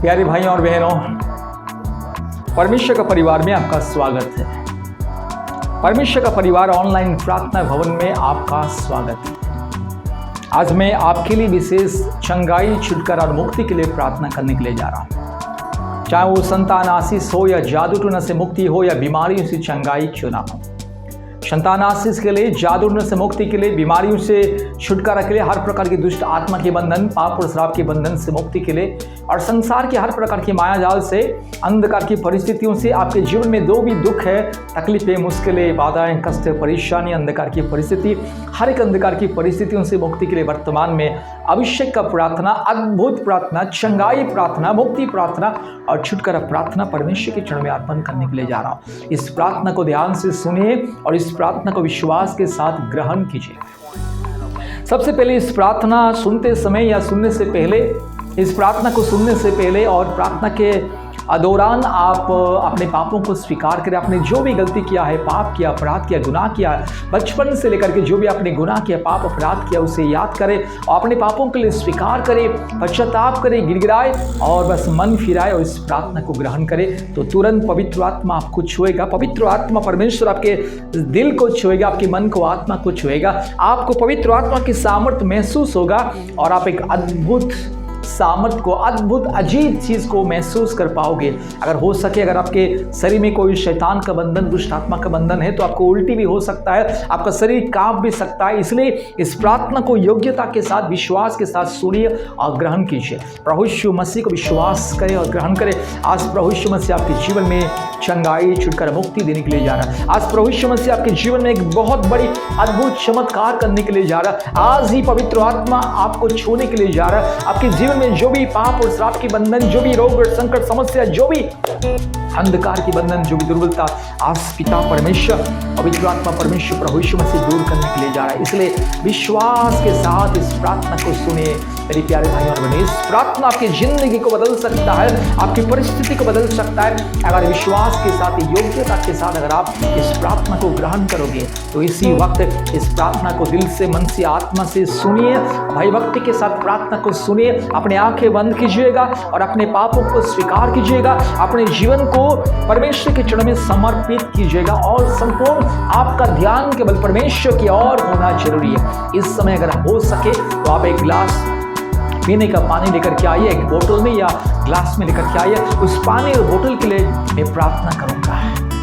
प्यारे भाइयों और बहनों, परमेश्वर का परिवार में आपका स्वागत है। परमेश्वर का परिवार ऑनलाइन प्रार्थना भवन में आपका स्वागत है। आज मैं आपके लिए विशेष चंगाई, छुटकारा और मुक्ति के लिए प्रार्थना करने के लिए जा रहा हूँ। चाहे वो संतान आशीष हो या जादू टोना से मुक्ति हो या बीमारियों से चंगाई क्यों ना हो। संतान आशीष के लिए, जादू टोना से मुक्ति के लिए, बीमारियों से छुटकारा के लिए, हर प्रकार की दुष्ट आत्मा के बंधन, पाप और श्राप के बंधन से मुक्ति के लिए और संसार के हर प्रकार की माया जाल से, अंधकार की परिस्थितियों से, आपके जीवन में जो भी दुख है, तकलीफें, मुश्किलें, बाधाएं, कष्ट, परेशानी, अंधकार की परिस्थिति, हर एक अंधकार की परिस्थितियों से मुक्ति के लिए वर्तमान में अभिषेक का प्रार्थना, अद्भुत प्रार्थना, चंगाई प्रार्थना, मुक्ति प्रार्थना और छुटकारा प्रार्थना परमेश्वर के चरण में अर्पण करने के लिए जा रहा हूँ। इस प्रार्थना को ध्यान से सुनिए और इस प्रार्थना को विश्वास के साथ ग्रहण कीजिए। सबसे पहले इस प्रार्थना सुनते समय या सुनने से पहले, इस प्रार्थना को सुनने से पहले और प्रार्थना के दौरान आप अपने पापों को स्वीकार करें। आपने जो भी गलती किया है, पाप किया, अपराध किया, गुनाह किया, बचपन से लेकर के जो भी आपने गुनाह किया, पाप, अपराध किया, उसे याद करें और अपने पापों के लिए स्वीकार करें, पश्चाताप करें, गिड़गिड़ाए और बस मन फिराए और इस प्रार्थना को ग्रहण करें। तो तुरंत पवित्र आत्मा आपको छुएगा। पवित्र आत्मा परमेश्वर आपके दिल को छुएगा, आपके मन को, आत्मा को छुएगा। आपको पवित्र आत्मा की सामर्थ्य महसूस होगा और आप एक अद्भुत सामर्थ को, अद्भुत अजीब चीज को महसूस कर पाओगे। अगर हो सके, अगर आपके शरीर में कोई शैतान का बंधन, दुष्ट आत्मा का बंधन है तो आपको उल्टी भी हो सकता है, आपका शरीर कांप भी सकता है। इसलिए इस प्रार्थना को योग्यता के साथ, विश्वास के साथ सुनिए और ग्रहण कीजिए। प्रभु यीशु मसीह को विश्वास करें और ग्रहण करें। आज प्रभु यीशु मसीह आपके जीवन में चंगाई, छुटकारा, मुक्ति देने के लिए जा रहा है। आज प्रभु यीशु मसीह आपके जीवन में एक बहुत बड़ी अद्भुत चमत्कार करने के लिए जा रहा है। आज ही पवित्र आत्मा आपको छूने के लिए जा रहा है। आपके जीवन में जो भी पाप और श्राप की बंधन, जो भी रोग और संकट, समस्या, जो भी अंधकार की बंधन, जो भी दुर्बलता, आज पिता परमेश्वर, पवित्र आत्मा परमेश्वर प्रभु यीशु मसीह दूर करने के लिए जा रहा है। इसलिए विश्वास के साथ इस प्रार्थना को सुनिए मेरे प्यारे भाइयों और बहनों। इस प्रार्थना आपकी जिंदगी को बदल सकता है, आपकी परिस्थिति को बदल सकता है। अगर विश्वास के साथ, योग्यता के साथ अगर आप इस प्रार्थना को ग्रहण करोगे तो इसी वक्त इस प्रार्थना को दिल से, मन से, आत्मा से सुनिए। भाई भक्ति के साथ प्रार्थना को सुनिए। अपने आंखें बंद कीजिएगा और अपने पापों को स्वीकार कीजिएगा। अपने जीवन को परमेश्वर के चरण में समर्पित कीजिएगा और संपूर्ण आपका ध्यान केवल परमेश्वर की ओर होना जरूरी है। इस समय अगर हो सके तो आप एक गिलास पीने का पानी लेकर के आइए, एक बोतल में या ग्लास में लेकर के आइए। उस पानी और बोतल के लिए मैं प्रार्थना करूंगा,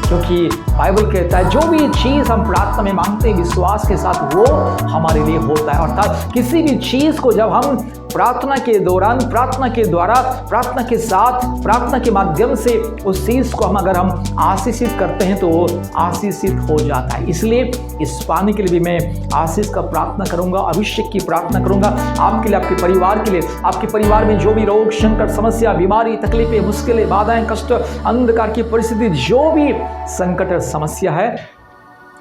क्योंकि बाइबल कहता है जो भी चीज हम प्रार्थना में मांगते हैं विश्वास के साथ वो हमारे लिए होता है। अर्थात किसी भी चीज को जब हम प्रार्थना के दौरान, प्रार्थना के द्वारा, प्रार्थना के साथ, प्रार्थना के माध्यम से उस चीज को अगर हम आशीषित करते हैं तो वो आशीषित हो जाता है। इसलिए इस पानी के लिए भी मैं आशीष का प्रार्थना करूंगा, अभिषेक की प्रार्थना करूंगा आपके लिए, आपके परिवार के लिए। आपके परिवार में जो भी रोग, संकट, समस्या, बीमारी, तकलीफें, मुश्किलें, बाधाएं, कष्ट, अंधकार की परिस्थिति, जो भी संकट और समस्या है,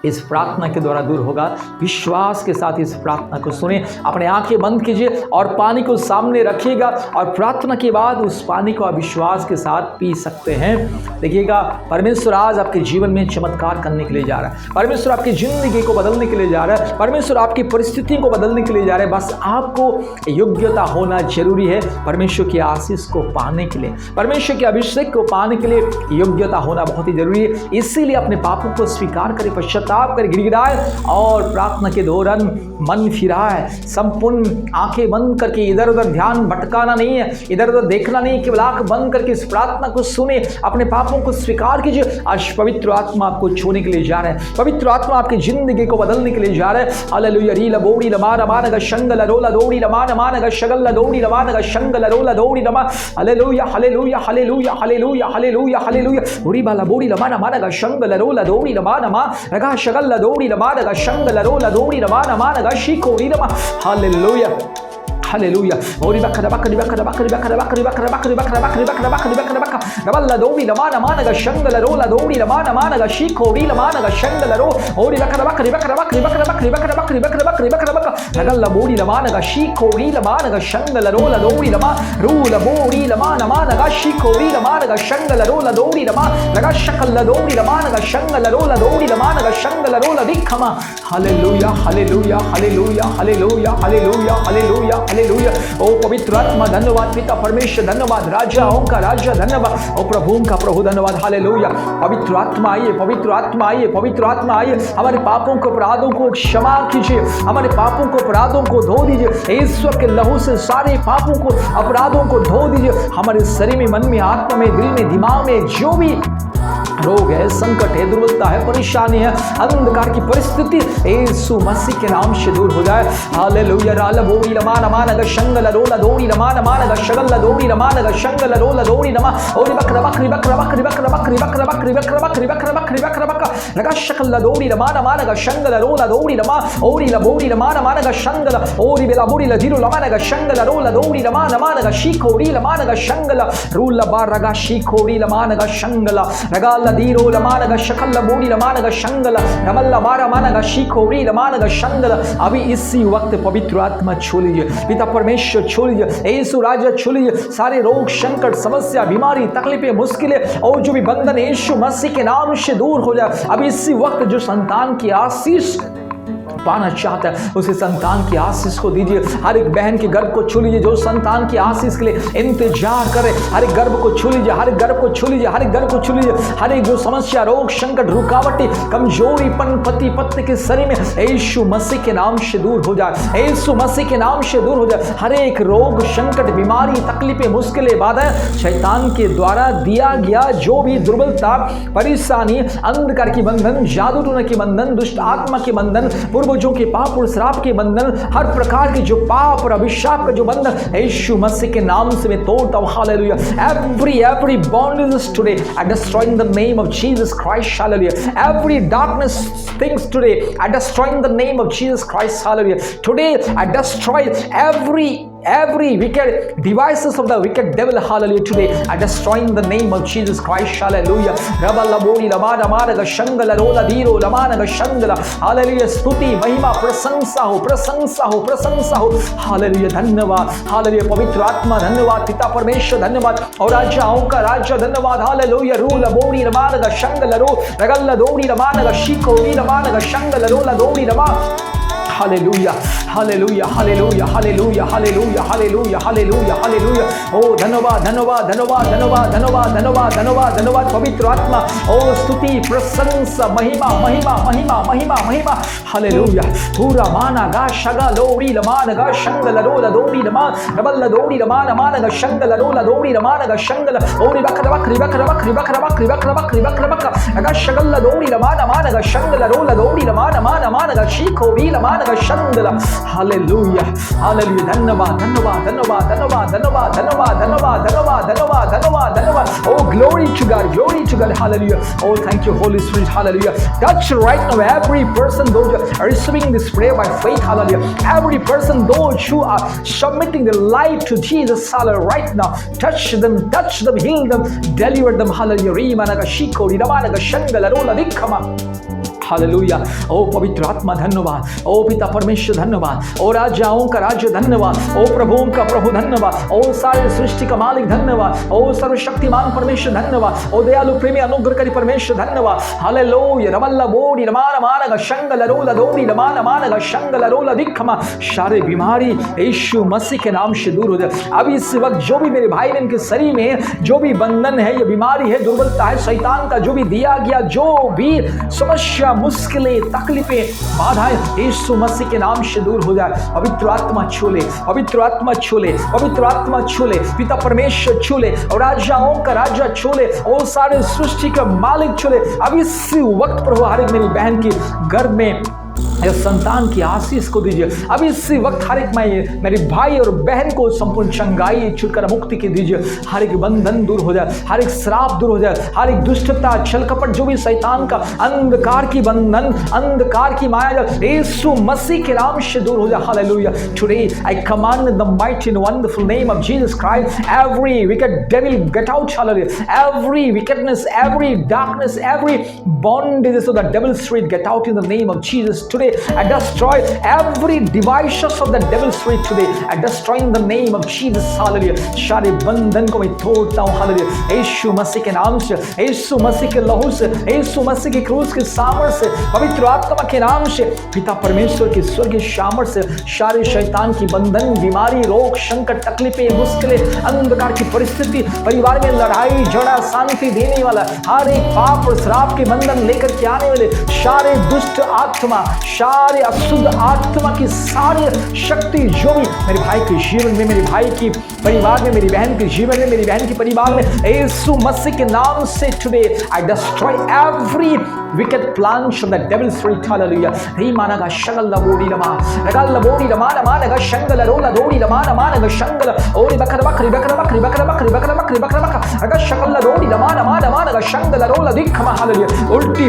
इस प्रार्थना के द्वारा दूर होगा। विश्वास के साथ इस प्रार्थना को सुने। अपने आंखें बंद कीजिए और पानी को सामने रखिएगा और प्रार्थना के बाद उस पानी को आप विश्वास के साथ पी सकते हैं। देखिएगा, परमेश्वर आज आपके जीवन में चमत्कार करने के लिए जा रहा है। परमेश्वर आपकी जिंदगी को बदलने के लिए जा रहा है। परमेश्वर आपकी परिस्थितियों को बदलने के लिए जा रहा है। बस आपको योग्यता होना जरूरी है परमेश्वर की आशीष को पाने के लिए, परमेश्वर के अभिषेक को पाने के लिए योग्यता होना बहुत ही जरूरी है। इसीलिए अपने पापों को स्वीकार करें, पश्चाताप कर, गिड़गिड़ाए और प्रार्थना के दौरान मन फिराए। संपूर्ण आंखें बंद करके, इधर उधर ध्यान भटकाना नहीं है, इधर उधर देखना नहीं, केवल आंख बंद करके इस प्रार्थना को सुने। अपने पापों को स्वीकार कीजिए। आज पवित्र आत्मा आपको छूने के लिए जा रहा है। पवित्र आत्मा आपकी जिंदगी को बदलने के लिए जा रहा है। हालेलुया। रीला बोड़ी लमा रमान ग शंगल रोला दौड़ी रमान मान ग शगल दौड़ी रमान ग शंगल रोला दौड़ी Rama. Hallelujah, hallelujah, hallelujah, hallelujah, hallelujah, hallelujah. बुरी बाला बोड़ी लमा मान ग शंगल रोला दौड़ी रमान मा रगा शगल दौड़ी रमान ग शंगल रोला दौड़ी रमान मान ग शिको रीरमा। Hallelujah, hallelujah. ओरी बकरा बकरी बकरा बकरी बकरा बकरी बकरा बकरी बकरा बकरी बकरा बकरी बकरा बकरा रबल्ला दौड़ी लमान मान ग शंगल रोला दौड़ी रमान मान ग शिको री लमान ग शंगल रो। ओरी बकरा बकरी बकरा बकरी बकरा बकरी बकरा बकरी बकरा बकरी बकरा बकरा रगल्ला बोड़ी लमान ग शिको री लमान ग शंगल रोला दौड़ी रमा रूला बोड़ी लमान मान ग शिको री लमान ग शंगल रोला दौड़ी रमा रगा शकल दौड़ी लमान ग शंगल रोला दौड़ी लमान ग शंगल रोला दिखमा। Hallelujah, hallelujah, hallelujah, hallelujah, hallelujah, hallelujah, hallelujah. ओ पवित्र आत्मा धन्यवाद, पिता परमेश्वर धन्यवाद, राजाओं का राजा धन्यवाद, ओ प्रभुओं का प्रभु धन्यवाद। हालेलुया। पवित्र आत्मा आइए, पवित्र आत्मा आइए, पवित्र आत्मा आइए, हमारे पापों को अपराधों को क्षमा कीजिए, हमारे पापों को अपराधों को धो दीजिए, ईश्वर के लहू से सारे पापों को अपराधों को धो दीजिए। हमारे शरीर में, मन में, आत्मा में, दिल में, दिमाग में जो भी रोग है, संकट है, दुर्बलता है, परेशानी है, अंधकार की परिस्थिति यीशु मसीह के नाम से दूर हो जाए। हालेलुया। राला बोरी रमा नमा नग शंगल रोला दोरी रमा नमा नग शगल दोरी रमा नग शंगल रोला दोरी नमा ओरी बकरा बकरी बकरा बकरी बकरा बकरी बकरा बकरी बकरा बकरी बकरा बकरी बकरा बकरा नग शगल दोरी रमा नमा नग शंगल रोला दोरी रमा ओरी ला बोरी रमा नमा नग शंगल ओरी बेला बोरी ला जीरो रमा नग शंगल रोला दोरी रमा नमा नग शीकोरी रमा नग शंगल रूला बारगा शीकोरी रमा नग शंगल रगाल दीरो लमानग शकल बोड़ी लमानग शंगल रमल्ला बारा मानग शीखोरी लमानग शंगल। अभी इसी वक्त पवित्र आत्मा छू लीजिए, पिता परमेश्वर छू लीजिए, यीशु राजा छू लीजिए। सारे रोग, संकट, समस्या, बीमारी, तकलीफें, मुश्किलें और जो भी बंधन यीशु मसीह के नाम से दूर हो जाए। अभी इसी वक्त जो संतान की आशीष पाना चाहता है उसे संतान की आशीष को दीजिए। हर एक बहन के गर्भ को छू लीजिए जो संतान की आशीष के लिए इंतजार करे। हर एक गर्भ को छू लीजिए, हर एक गर्भ को छू लीजिए, हर एक गर्भ को छू लीजिए। हर एक जो समस्या, रोग, संकट, रुकावटें, कमजोरीपन पति पत्नी के शरीर में यीशु मसीह के नाम से दूर हो जाए, यीशु मसीह के नाम से दूर हो जाए। हर एक रोग, संकट, बीमारी, तकलीफें, मुश्किलें, बाधाएं, शैतान के द्वारा दिया गया जो भी दुर्बलता, परेशानी, अंधकार की बंधन, जादू टोना की बंधन, दुष्ट आत्मा के बंधन, पूर्वजों के पाप और श्राप के बंधन, हर प्रकार के जो पाप और अभिशाप का जो बंधन यीशु मसीह के नाम से मैं तोड़ता हूं। Hallelujah. Every bondage today I destroy in the name of Jesus Christ. Hallelujah. Every darkness things today I destroy in the name of Jesus Christ. Hallelujah. Today I destroy every wicked devices of the wicked devil. Hallelujah. Today I destroy in the name of Jesus Christ. Hallelujah. Rabala bodi lamana managa shangala rola diro lamana shangala. Hallelujah. स्तुति, महिमा, प्रशंसा हो, प्रशंसा हो, प्रशंसा हो। Hallelujah. धन्यवाद। Hallelujah. पवित्र आत्मा धन्यवाद, पिता परमेश्वर धन्यवाद और राजाओं का राजा धन्यवाद। हालेलुया। रूला बोरी lamana shangala रो रगल्ला दोरी lamana शिको री lamana shangala रोला दोरी रमा। Hallelujah, hallelujah, hallelujah, hallelujah, hallelujah, hallelujah, hallelujah, hallelujah. ओ धन्यवाद, धन्यवाद, धन्यवाद, धन्यवाद, धन्यवाद, धन्यवाद, धन्यवाद, धन्यवाद। पवित्र आत्मा ओ स्तुति, प्रशंसा, महिमा, महिमा, महिमा, महिमा, महिमा। हालेलुया। पूरा माना गा शगा लोरी लमान गा शंगल रोला दोरी लमा रबल दोरी लमान मान गा शंगल रोला दोरी लमान गा शंगल ओरी बकर बकरी बकर बकरी बकर बकरी बकर बकरी बकर बकर गा शगल दोरी लमान मान गा शंगल रोला दोरी लमान मान मान गा शीखो री लमान शंगला। Hallelujah, hallelujah. धन्यवाद, धन्यवाद, धन्यवाद, धन्यवाद, धन्यवाद, धन्यवाद, धन्यवाद, धन्यवाद, धन्यवाद, धन्यवाद, धन्यवाद। Oh, glory to God, glory to God. Hallelujah. Oh, thank you, Holy Spirit. Hallelujah. Touch right now every person, those who are receiving this prayer by faith. Hallelujah. Every person, those who are submitting their life to Jesus. Hallelujah. Right now, touch them, heal them, deliver them. Hallelujah. Rimanaga shiko, rimanaga shangala rola dikkama. Hallelujah. ओ पवित्र आत्मा धन्यवाद, ओ पिता परमेश्वर धन्यवाद, ओ राजाओं का राजा धन्यवाद, ओ प्रभुओं का प्रभु धन्यवाद, ओ सारे सृष्टि का मालिक धन्यवाद, ओ सर्वशक्तिमान परमेश्वर धन्यवाद, ओ दयालु प्रेमी अनुग्रहकारी परमेश्वर धन्यवाद। हालेलुया। रमल्ला बोडी रमाना मानगा शंगल रोला दोरी रमाना मानगा शंगल रोला दिखमा। सारे बीमारी यीशु मसीह के नाम से दूर हो जाए। अब इस वक्त जो भी मेरे भाई बहन के शरीर में जो भी बंधन है, ये बीमारी है, दुर्बलता है, शैतान का जो भी दिया गया जो भी समस्या, मुश्किलें, तकलीफें, बाधाएं यीशु मसीह के नाम से दूर हो जाए। पवित्र आत्मा छू ले, पवित्र आत्मा छू ले, पवित्र आत्मा छू ले, पिता परमेश्वर छू ले और राजाओं का राजा छू ले और सारे सृष्टि का मालिक छू ले। अब इस वक्त प्रभु हर एक मेरी बहन की गर्भ में इस संतान की आशीष को दीजिए। अब इसी वक्त हर एक मेरे भाई और बहन को संपूर्ण चंगाई, छुटकारा, मुक्ति की दीजिए। हर एक बंधन दूर हो जाए, हर एक श्राप दूर हो जाए, हर एक दुष्टता, छल कपट, जो भी शैतान का अंधकार की बंधन, अंधकार की माया यीशु मसीह के नाम से दूर हो जाए। Hallelujah. Today I command in the mighty and wonderful name of Jesus Christ, every wicked devil get out. Hallelujah. Every wickedness, every darkness, every bondage of the devil's spirit get out in the name of Jesus. Today today. I destroy every devices of the devil's spirit today. I destroy in the name of Jesus. Hallelujah. सारे बंधन को मैं तोड़ता हूँ. Hallelujah. यीशु मसीह के नाम से, यीशु मसीह के लहू से, यीशु मसीह की क्रूस के सामर्थ्य से, पवित्र आत्मा के नाम से, पिता परमेश्वर की स्वर्गीय सामर्थ्य से सारे शैतान की बंधन, बीमारी, रोग, संकट, तकलीफें, मुश्किलें, अंधकार की परिस्थिति, परिवार में लड़ाई झगड़ा, शांति देने वाला हर एक पाप और श्राप के बंधन लेकर के आने वाले सारे दुष्ट आत्मा, सारे अशुद्ध आत्मा की सारी शक्ति जो भी मेरे भाई के जीवन में, मेरे भाई की परिवार में, मेरी बहन के जीवन में, मेरी बहन के परिवार में, यीशु मसीह के नाम से today I destroy every wicked plans of the devil's spirit. Hallelujah. Rimana ga shagala bodi lama, ragala bodi lama lama ga shangala rola dodi lama lama ga shangala ori bakara bakri bakara bakri bakara bakri bakara bakri bakara bakara ga shagala dodi lama lama lama ga shangala rola dikhama. Hallelujah. उल्टी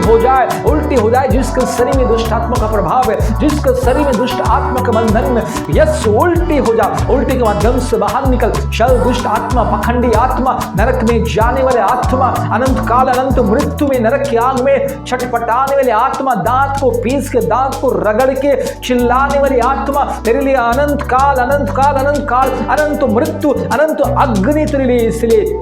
हो जाए जिसके शरीर में दुष्ट आत्मा का प्रभाव है, जिसके शरीर में दुष्ट आत्मा के बंधन में, यस उल्टी हो जा, उल्टी के माध्यम से बाहर निकल. चल दुष्ट आत्मा, पखंडी आत्मा, नरक में जाने वाले आत्मा, अनंत काल अनंत मृत्यु में नरक की आग में छटपटाने वाली आत्मा, दांत को पीस के, दांत को रगड़ के चिल्लाने वाली आत्मा, तेरे लिए अनंत काल अनंत काल अनंत काल अनंत मृत्यु अनंत अग्नि तेरे लिए. इसलिए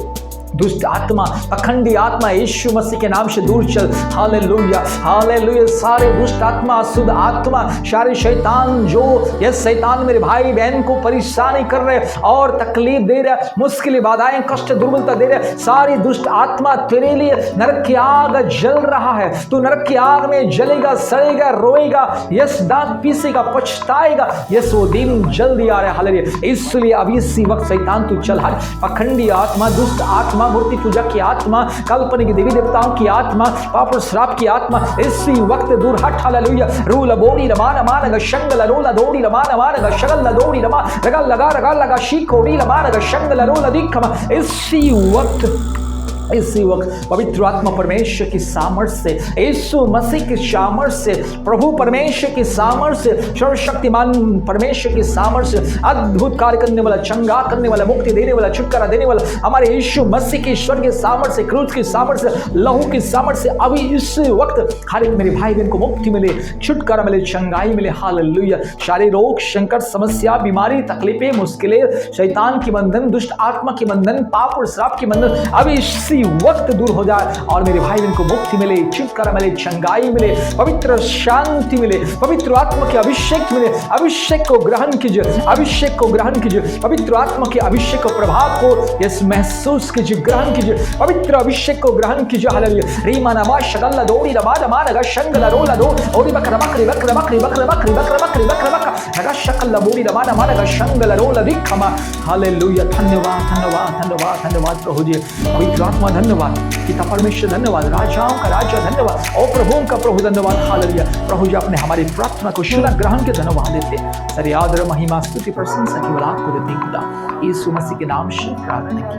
दुष्ट आत्मा, अखंडी आत्मा यीशु मसीह के नाम से दूर चल. Hallelujah hallelujah. सारे दुष्ट आत्मा, अशुद्ध आत्मा, सारे शैतान जो ये शैतान मेरे भाई बहन को परेशानी कर रहे और तकलीफ दे रहे, मुश्किल बाधाएं, कष्ट, दुर्बलता दे रहे, सारी दुष्ट आत्मा तेरे लिए नरक की आग जल रहा है. तू नरक की आग में जलेगा, सड़ेगा, रोएगा, यस दांत पीसेगा, पछताएगा. यस वो दिन जल्दी आ रहा है. हालेलुया. इसलिए अभी इसी वक्त शैतान तू चल. हाल अखंडी आत्मा, दुष्ट आत्मा, मूर्ति पूजा की आत्मा, काल्पनिक देवी देवताओं की आत्मा, पाप और श्राप की आत्मा, इसी वक्त दूर हट. हालेलुया. रूल बोड़ी रमान मान शंगल रोला दौड़ी रमान मान शगल दौड़ी रमा लगा लगा लगा लगा शीकोड़ी रमान शंगल रोला दिखमा. इसी वक्त पवित्र आत्मा परमेश्वर की सामर्थ्य से, यीशु मसीह की सामर्थ्य से, प्रभु परमेश्वर की सामर्थ्य से, सर्वशक्तिमान परमेश्वर की सामर्थ्य से, अद्भुत कार्य करने वाला, चंगा करने वाला, मुक्ति देने वाला, छुटकारा देने वाला हमारे यीशु मसीह की ईश्वर की सामर्थ्य से, क्रूस की सामर्थ्य से, लहू की सामर्थ्य से अभी इस वक्त हर एक मेरे भाई बहन को मुक्ति मिले, छुटकारा मिले, चंगाई मिले. हालेलुया. सारे रोग, संकट, समस्या, बीमारी, तकलीफें, मुश्किलें, शैतान की बंधन, दुष्ट आत्मा की बंधन, पाप और श्राप की बंधन अभी इसी वक्त दूर हो जाए और मेरे भाई बहन को मुक्ति मिले, छुटकारा मिले, चंगाई मिले, पवित्र शांति मिले, पवित्र आत्मा के अभिषेक मिले. अभिषेक को ग्रहण कीजिए, अभिषेक को ग्रहण कीजिए, पवित्र आत्मा के अभिषेक को, प्रभाव को यस महसूस कीजिए, ग्रहण कीजिए, पवित्र अभिषेक को ग्रहण कीजिए. हालेलुया. रीमा नमा शगल दौड़ी रमा नमा नगा शंगल रोला दो ओरी बकरा बकरी बकरा बकरी बकरा बकरी बकरा बकरी बकरा बकरा नगा शकल बोड़ी रमा नमा नगा शंगल रोला दिखमा. हालेलुया. धन्यवाद धन्यवाद धन्यवाद धन्यवाद प्रभु जी. पवित्र आत्मा धन्यवाद, पिता परमेश्वर धन्यवाद, राजाओं का राजा धन्यवाद और प्रभुओं का प्रभु धन्यवाद. हालेलुया. प्रभु जी अपने हमारी प्रार्थना को शुद्ध ग्रहण के धन्यवाद देते, सारी आदर महिमा स्तुति प्रशंसा केवल आपको देते हैं खुदा. यीशु मसीह के नाम से प्रार्थना की.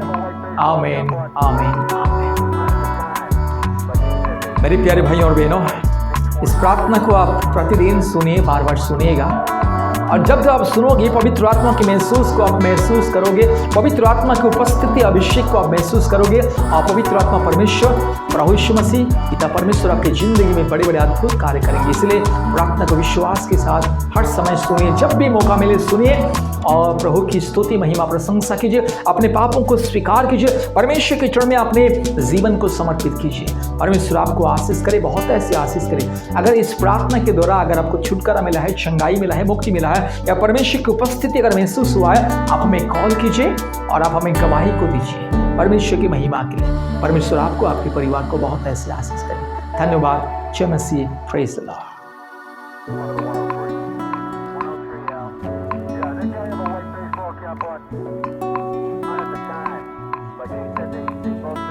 आमीन आमीन आमीन. मेरे प्यारे भाइयों और बहनों, इस प्रार्थना को आप प्रतिदिन सुनिए, बार बार सुनिएगा और जब आप सुनोगे पवित्र आत्मा के महसूस को आप महसूस करोगे, पवित्र आत्मा की उपस्थिति, अभिषेक को आप महसूस करोगे और पवित्र आत्मा परमेश्वर, प्रभु यीशु मसीह, पिता परमेश्वर आपकी जिंदगी में बड़े बड़े अद्भुत कार्य करेंगे. इसलिए प्रार्थना को विश्वास के साथ हर समय सुनिए, जब भी मौका मिले सुनिए और प्रभु की स्तुति, महिमा, प्रशंसा कीजिए. अपने पापों को स्वीकार कीजिए, परमेश्वर के चरण में अपने जीवन को समर्पित कीजिए. परमेश्वर आपको आशीष करे, बहुत ऐसी आशीष करे. अगर इस प्रार्थना के द्वारा अगर आपको छुटकारा मिला है, चंगाई मिला है, मुक्ति मिला है या परमेश्वर की उपस्थिति अगर महसूस हुआ है, आप हमें कॉल कीजिए और आप हमें गवाही को दीजिए परमेश्वर की महिमा के लिए. परमेश्वर आपको, आपके परिवार को बहुत ऐसे आशीष करे. धन्यवाद. जय मसीह. Praise the Lord.